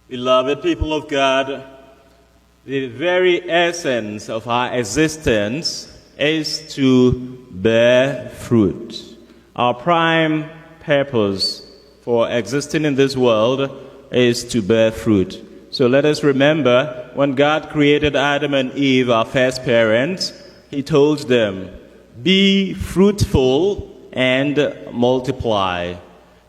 Beloved people of God, the very essence of our existence is to bear fruit. Our prime purpose for existing in this world is to bear fruit. So let us remember, when God created Adam and Eve, our first parents, He told them, be fruitful and multiply.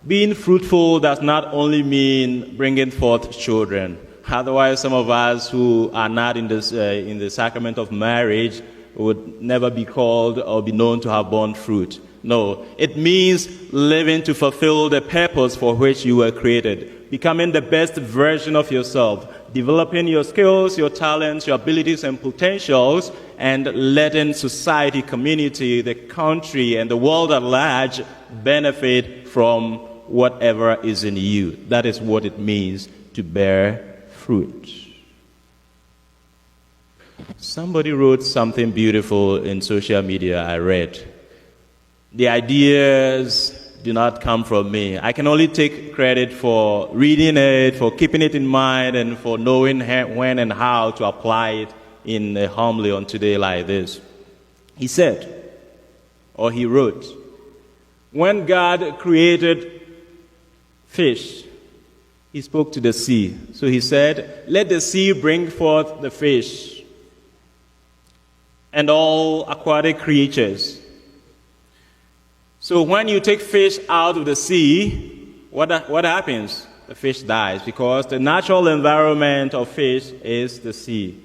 Being fruitful does not only mean bringing forth children. Otherwise, some of us who are not in the sacrament of marriage would never be called or be known to have borne fruit. No, it means living to fulfill the purpose for which you were created, becoming the best version of yourself, developing your skills, your talents, your abilities and potentials, and letting society, community, the country, and the world at large benefit from whatever is in you. That is what it means to bear fruit. Somebody wrote something beautiful in social media I read. The ideas do not come from me. I can only take credit for reading it, for keeping it in mind, and for knowing when and how to apply it in a homily on today like this. He said, or he wrote, when God created fish, He spoke to the sea. So He said, let the sea bring forth the fish and all aquatic creatures. So when you take fish out of the sea, what happens? The fish dies, because the natural environment of fish is the sea.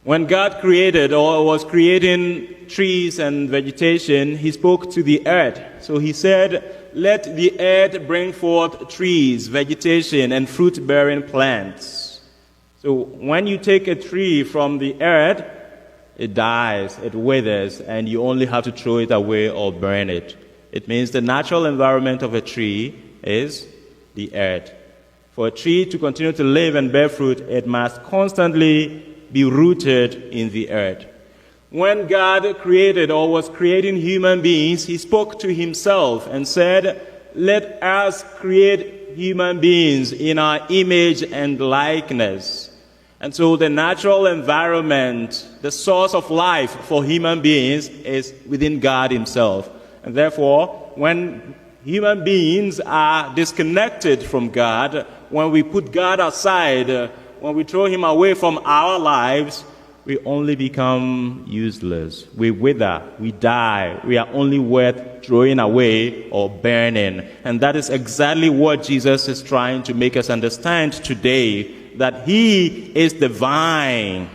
When God created or was creating trees and vegetation, He spoke to the earth. So He said, let the earth bring forth trees, vegetation, and fruit-bearing plants. So when you take a tree from the earth, it dies, it withers, and you only have to throw it away or burn it. It means the natural environment of a tree is the earth. For a tree to continue to live and bear fruit, it must constantly be rooted in the earth. When God created or was creating human beings, He spoke to Himself and said, let us create human beings in our image and likeness. And so the natural environment, the source of life for human beings is within God Himself. And therefore, when human beings are disconnected from God, when we put God aside, when we throw Him away from our lives, we only become useless. We wither, we die. We are only worth throwing away or burning. And that is exactly what Jesus is trying to make us understand today, that He is the vine,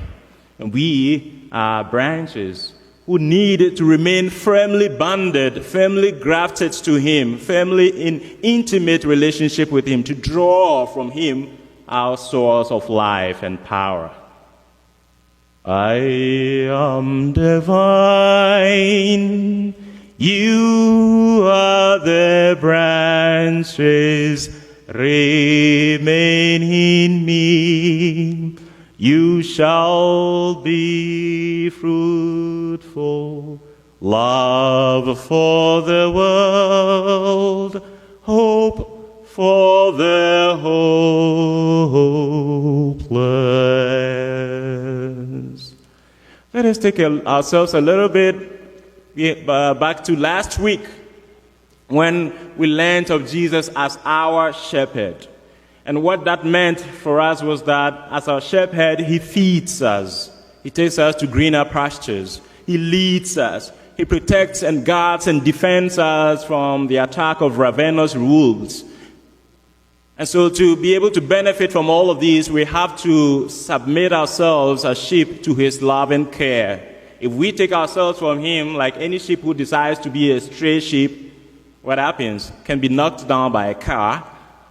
and we are branches who need to remain firmly bonded, firmly grafted to Him, firmly in intimate relationship with Him, to draw from Him our source of life and power. I am the vine, you are the branches, remain in me, you shall be fruitful, love for the world, hope for the hopeless. Let us take ourselves a little bit back to last week, when we learned of Jesus as our shepherd. And what that meant for us was that as our shepherd, He feeds us. He takes us to greener pastures. He leads us. He protects and guards and defends us from the attack of ravenous wolves. And so to be able to benefit from all of these, we have to submit ourselves as sheep to His loving care. If we take ourselves from Him, like any sheep who decides to be a stray sheep, what happens? Can be knocked down by a car,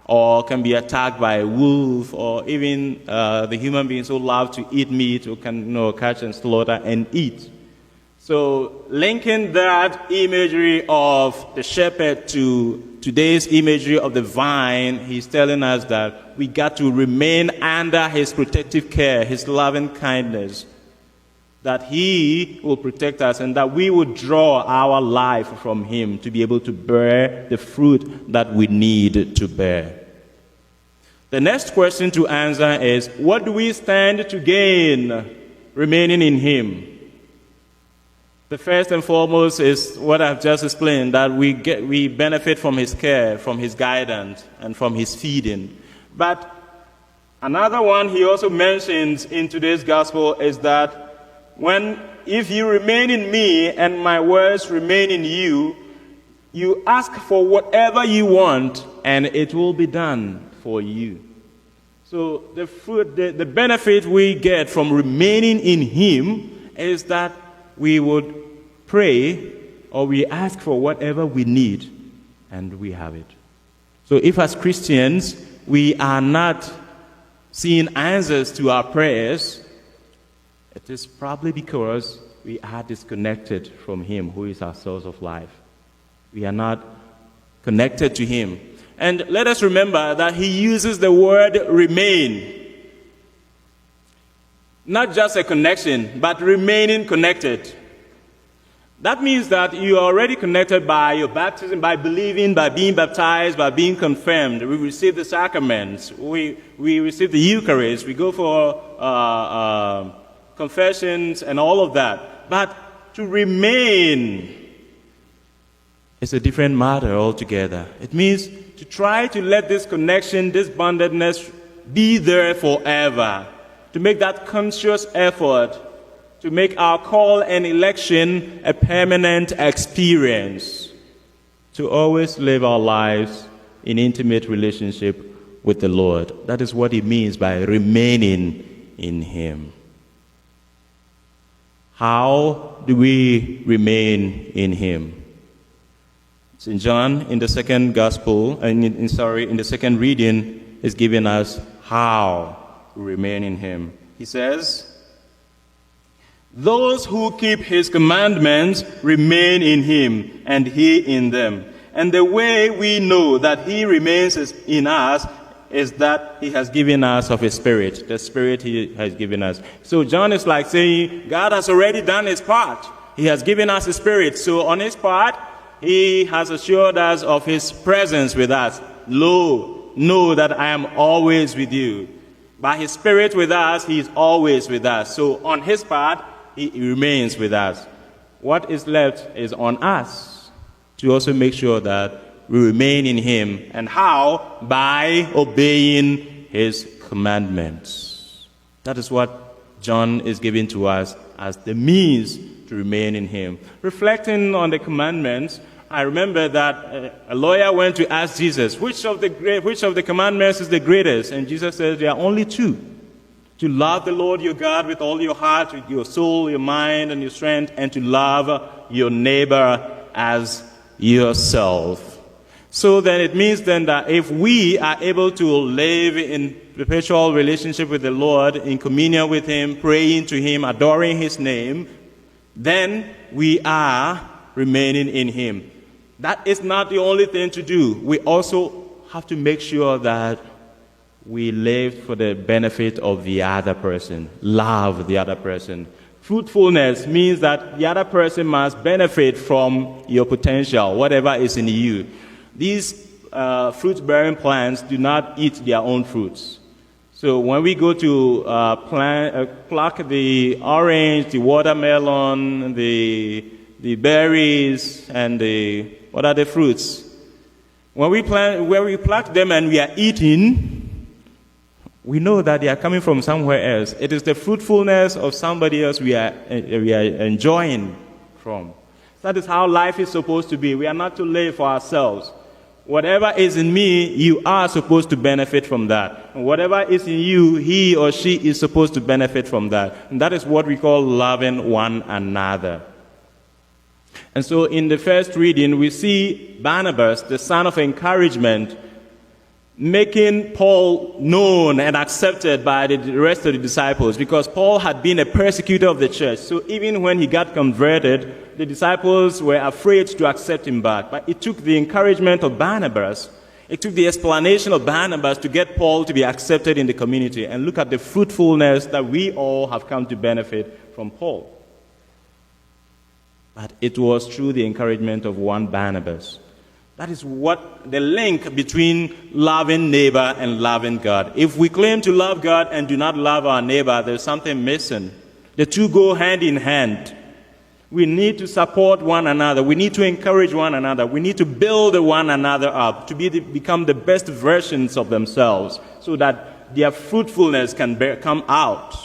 or can be attacked by a wolf, or even the human beings who love to eat meat, who can catch and slaughter and eat. So linking that imagery of the shepherd to today's imagery of the vine, He's telling us that we got to remain under His protective care, His loving kindness, that He will protect us and that we will draw our life from Him to be able to bear the fruit that we need to bear. The next question to answer is, what do we stand to gain remaining in him? The first and foremost is what I've just explained, that we benefit from his care, from his guidance, and from his feeding. But another one he also mentions in today's gospel is that if you remain in me and my words remain in you, you ask for whatever you want and it will be done for you. So the benefit we get from remaining in him is that we would pray or we ask for whatever we need and we have it. So if as Christians we are not seeing answers to our prayers, it is probably because we are disconnected from him who is our source of life. We are not connected to him. And let us remember that he uses the word remain. Not just a connection, but remaining connected. That means that you are already connected by your baptism, by believing, by being baptized, by being confirmed. We receive the sacraments. We receive the Eucharist. We go for confessions and all of that. But to remain is a different matter altogether. It means to try to let this connection, this bondedness, be there forever. To make that conscious effort to make our call and election a permanent experience. To always live our lives in intimate relationship with the Lord. That is what it means by remaining in him. How do we remain in him? St. John in the second gospel, in the second reading, is giving us how to remain in him. He says, "Those who keep his commandments remain in him, and he in them. And the way we know that he remains in us is that he has given us of his Spirit, the Spirit he has given us." So John is like saying, God has already done his part. He has given us his Spirit. So on his part, he has assured us of his presence with us. Lo, know that I am always with you. By his Spirit with us, he is always with us. So on his part, he remains with us. What is left is on us to also make sure that we remain in him. And how? By obeying his commandments. That is what John is giving to us as the means to remain in him. Reflecting on the commandments, I remember that a lawyer went to ask Jesus, which of the commandments is the greatest? And Jesus said there are only two. To love the Lord your God with all your heart, with your soul, your mind, and your strength, and to love your neighbor as yourself. So then it means then that if we are able to live in perpetual relationship with the Lord, in communion with him, praying to him, adoring his name, then we are remaining in him. That is not the only thing to do. We also have to make sure that we live for the benefit of the other person, love the other person. Fruitfulness means that the other person must benefit from your potential, whatever is in you. These fruit-bearing plants do not eat their own fruits. So when we go to pluck the orange, the watermelon, the berries, and what are the fruits? When we pluck them and we are eating, we know that they are coming from somewhere else. It is the fruitfulness of somebody else we are enjoying from. That is how life is supposed to be. We are not to live for ourselves. Whatever is in me, you are supposed to benefit from that. And whatever is in you, he or she is supposed to benefit from that. And that is what we call loving one another. And so in the first reading, we see Barnabas, the son of encouragement, making Paul known and accepted by the rest of the disciples, because Paul had been a persecutor of the church. So even when he got converted, the disciples were afraid to accept him back. But it took the encouragement of Barnabas, it took the explanation of Barnabas to get Paul to be accepted in the community. And look at the fruitfulness that we all have come to benefit from Paul. But it was through the encouragement of one Barnabas. That is what the link between loving neighbor and loving God. If we claim to love God and do not love our neighbor, there's something missing. The two go hand in hand. We need to support one another. We need to encourage one another. We need to build one another up to become the best versions of themselves so that their fruitfulness can come out.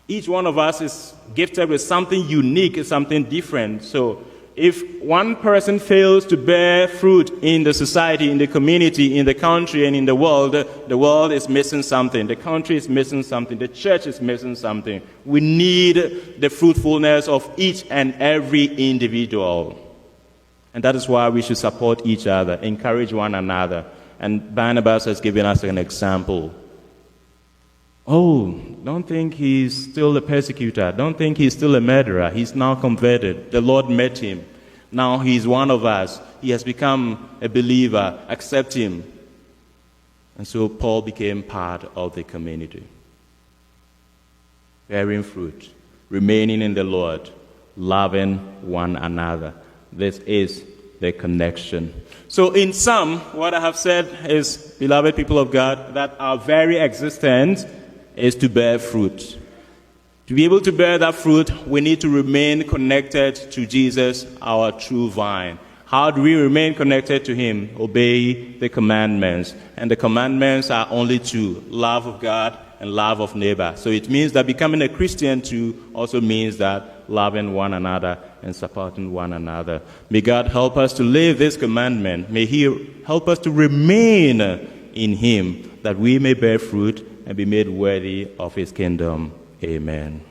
Each one of us is gifted with something unique, something different. So if one person fails to bear fruit in the society, in the community, in the country, and in the world is missing something. The country is missing something. The church is missing something. We need the fruitfulness of each and every individual. And that is why we should support each other, encourage one another. And Barnabas has given us an example. Oh, don't think he's still a persecutor. Don't think he's still a murderer. He's now converted. The Lord met him. Now he's one of us. He has become a believer. Accept him. And so Paul became part of the community. Bearing fruit, remaining in the Lord, loving one another. This is the connection. So in sum, what I have said is, beloved people of God, that our very existence is to bear fruit. To be able to bear that fruit, we need to remain connected to Jesus, our true vine. How do we remain connected to him? Obey the commandments. And the commandments are only two: love of God and love of neighbor. So it means that becoming a Christian too also means that loving one another and supporting one another. May God help us to live this commandment. May he help us to remain in him, that we may bear fruit and be made worthy of his kingdom. Amen.